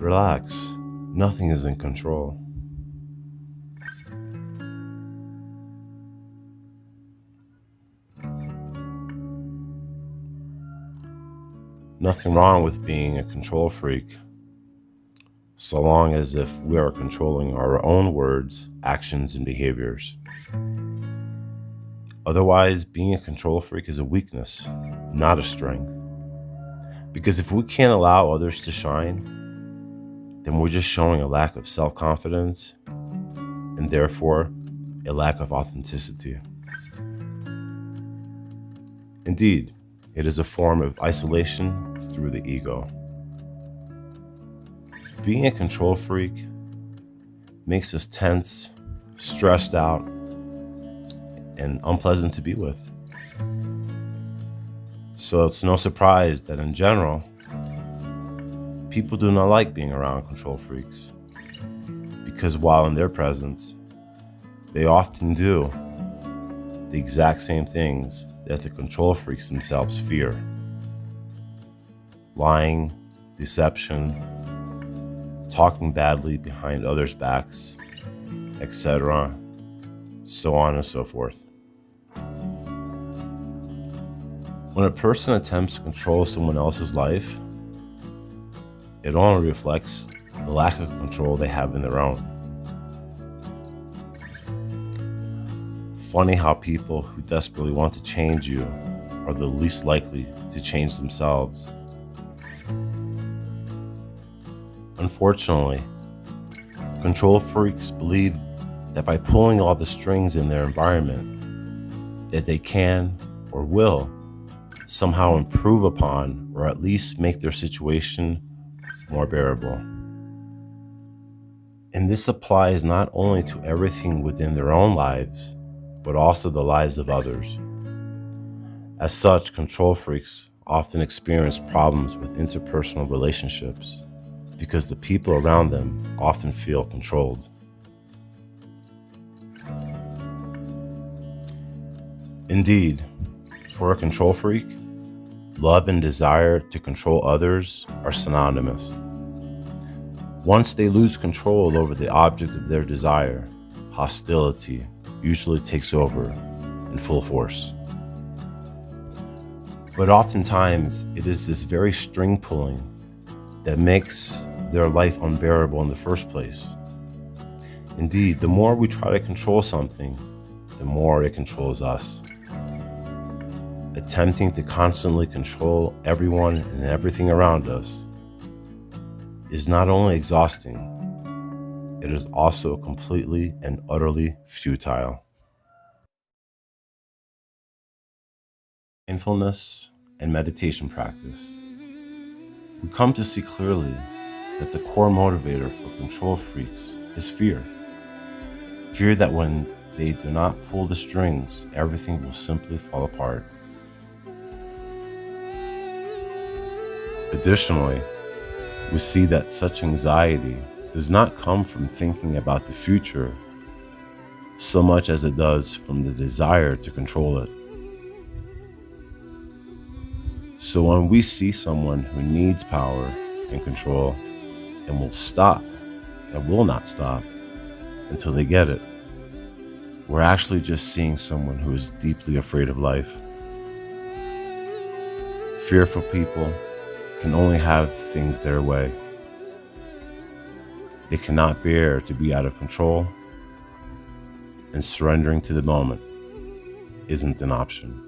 Relax. Nothing is in control. Nothing wrong with being a control freak, so long as if we are controlling our own words, actions, and behaviors. Otherwise, being a control freak is a weakness, not a strength. Because if we can't allow others to shine, then we're just showing a lack of self-confidence and therefore a lack of authenticity. Indeed, it is a form of isolation through the ego. Being a control freak makes us tense, stressed out, and unpleasant to be with. So it's no surprise that in general, people do not like being around control freaks, because while in their presence, they often do the exact same things that the control freaks themselves fear. Lying, deception, talking badly behind others' backs, etc., so on and so forth. When a person attempts to control someone else's life, it only reflects the lack of control they have in their own. Funny how people who desperately want to change you are the least likely to change themselves. Unfortunately, control freaks believe that by pulling all the strings in their environment, that they can or will somehow improve upon or at least make their situation more bearable. And this applies not only to everything within their own lives, but also the lives of others. As such, control freaks often experience problems with interpersonal relationships because the people around them often feel controlled. Indeed, for a control freak, love and desire to control others are synonymous. Once they lose control over the object of their desire, hostility usually takes over in full force. But oftentimes, it is this very string pulling that makes their life unbearable in the first place. Indeed, the more we try to control something, the more it controls us. Attempting to constantly control everyone and everything around us is not only exhausting, it is also completely and utterly futile. Mindfulness and meditation practice, we come to see clearly that the core motivator for control freaks is fear. Fear that when they do not pull the strings, everything will simply fall apart. Additionally, we see that such anxiety does not come from thinking about the future so much as it does from the desire to control it. So when we see someone who needs power and control and will stop and will not stop until they get it, we're actually just seeing someone who is deeply afraid of life. Fearful people can only have things their way. They cannot bear to be out of control, and surrendering to the moment isn't an option.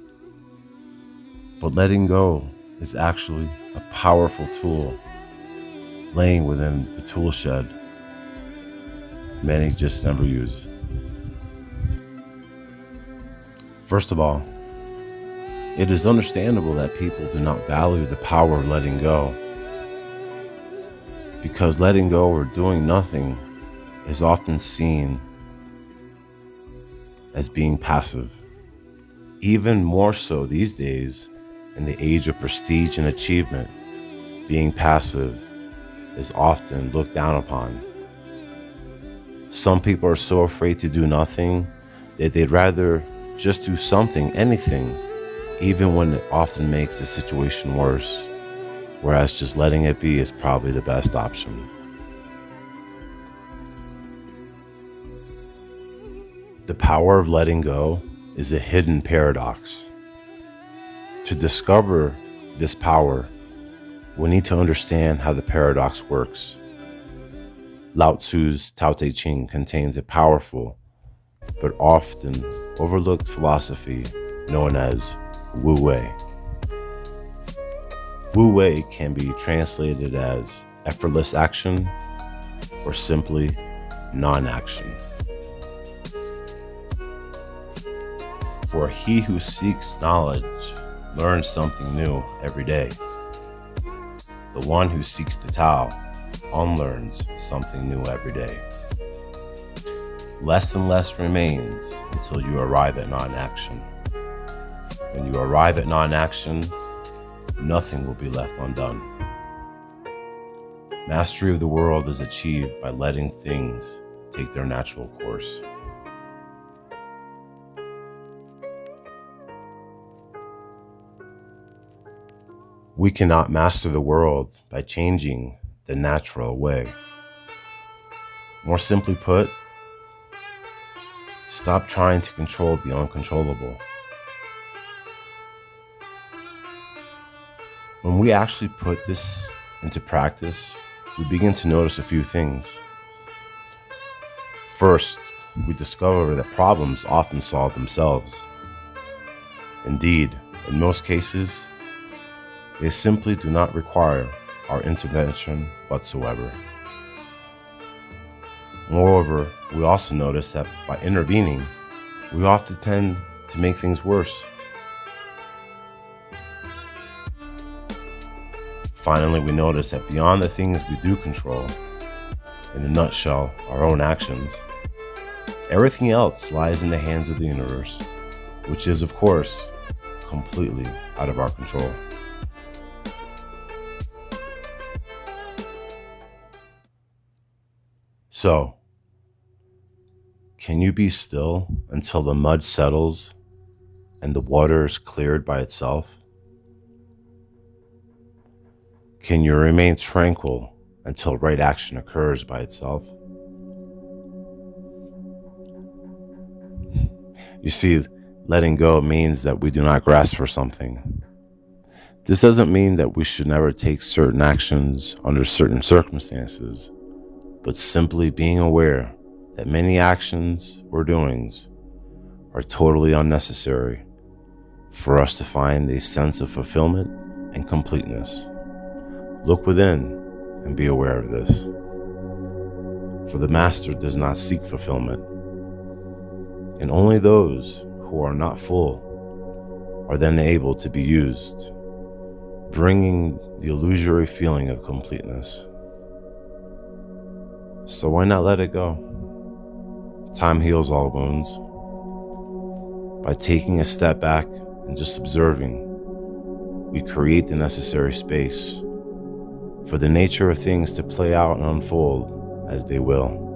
But letting go is actually a powerful tool laying within the tool shed many just never use. First of all, it is understandable that people do not value the power of letting go, because letting go or doing nothing is often seen as being passive. Even more so these days, in the age of prestige and achievement, being passive is often looked down upon. Some people are so afraid to do nothing that they'd rather just do something, anything, even when it often makes the situation worse, whereas just letting it be is probably the best option. The power of letting go is a hidden paradox. To discover this power, we need to understand how the paradox works. Lao Tzu's Tao Te Ching contains a powerful but often overlooked philosophy known as Wu Wei. Wu Wei can be translated as effortless action or simply non-action. For he who seeks knowledge learns something new every day. The one who seeks the Tao unlearns something new every day. Less and less remains until you arrive at non-action. When you arrive at non-action, nothing will be left undone. Mastery of the world is achieved by letting things take their natural course. We cannot master the world by changing the natural way. More simply put, stop trying to control the uncontrollable. When we actually put this into practice, we begin to notice a few things. First, we discover that problems often solve themselves. Indeed, in most cases, they simply do not require our intervention whatsoever. Moreover, we also notice that by intervening, we often tend to make things worse. Finally, we notice that beyond the things we do control, in a nutshell, our own actions, everything else lies in the hands of the universe, which is, of course, completely out of our control. So, can you be still until the mud settles and the water is cleared by itself? Can you remain tranquil until right action occurs by itself? You see, letting go means that we do not grasp for something. This doesn't mean that we should never take certain actions under certain circumstances, but simply being aware that many actions or doings are totally unnecessary for us to find a sense of fulfillment and completeness. Look within and be aware of this. For the master does not seek fulfillment, and only those who are not full are then able to be used, bringing the illusory feeling of completeness. So why not let it go? Time heals all wounds. By taking a step back and just observing, we create the necessary space for the nature of things to play out and unfold as they will.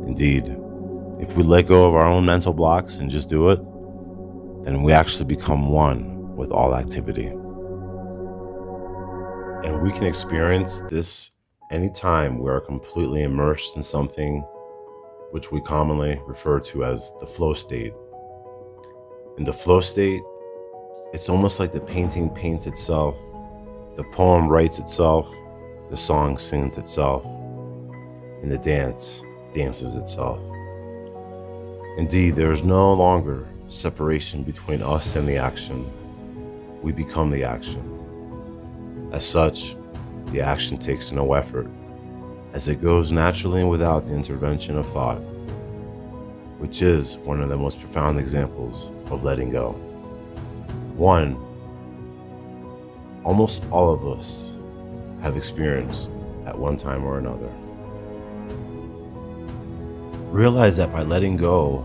Indeed, if we let go of our own mental blocks and just do it, then we actually become one with all activity. And we can experience this anytime we are completely immersed in something which we commonly refer to as the flow state. In the flow state, it's almost like the painting paints itself, the poem writes itself, the song sings itself, and the dance dances itself. Indeed, there is no longer separation between us and the action. We become the action. As such, the action takes no effort, as it goes naturally and without the intervention of thought, which is one of the most profound examples of letting go. One almost all of us have experienced at one time or another. Realize that by letting go,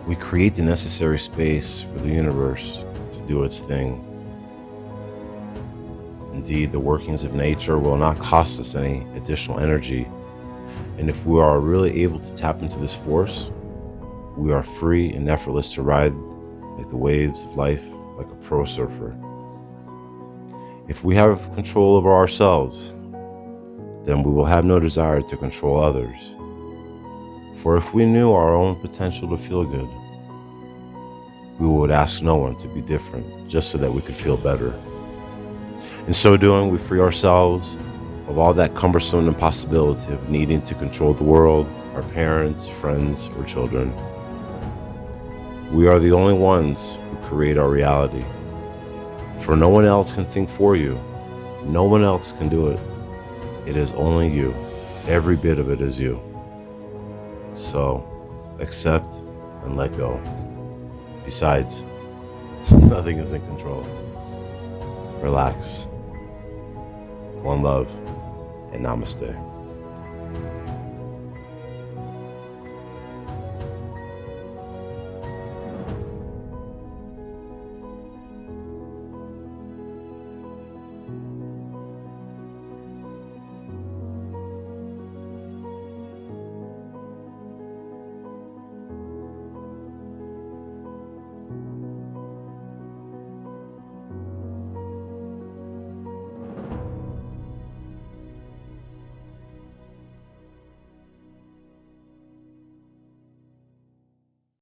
we create the necessary space for the universe to do its thing. Indeed, the workings of nature will not cost us any additional energy, and if we are really able to tap into this force, we are free and effortless to ride like the waves of life like a pro surfer. If we have control over ourselves, then we will have no desire to control others. For if we knew our own potential to feel good, we would ask no one to be different just so that we could feel better. In so doing, we free ourselves of all that cumbersome impossibility of needing to control the world, our parents, friends, or children. We are the only ones who create our reality. For no one else can think for you. No one else can do it. It is only you. Every bit of it is you. So, accept and let go. Besides, nothing is in control. Relax. One love, and namaste.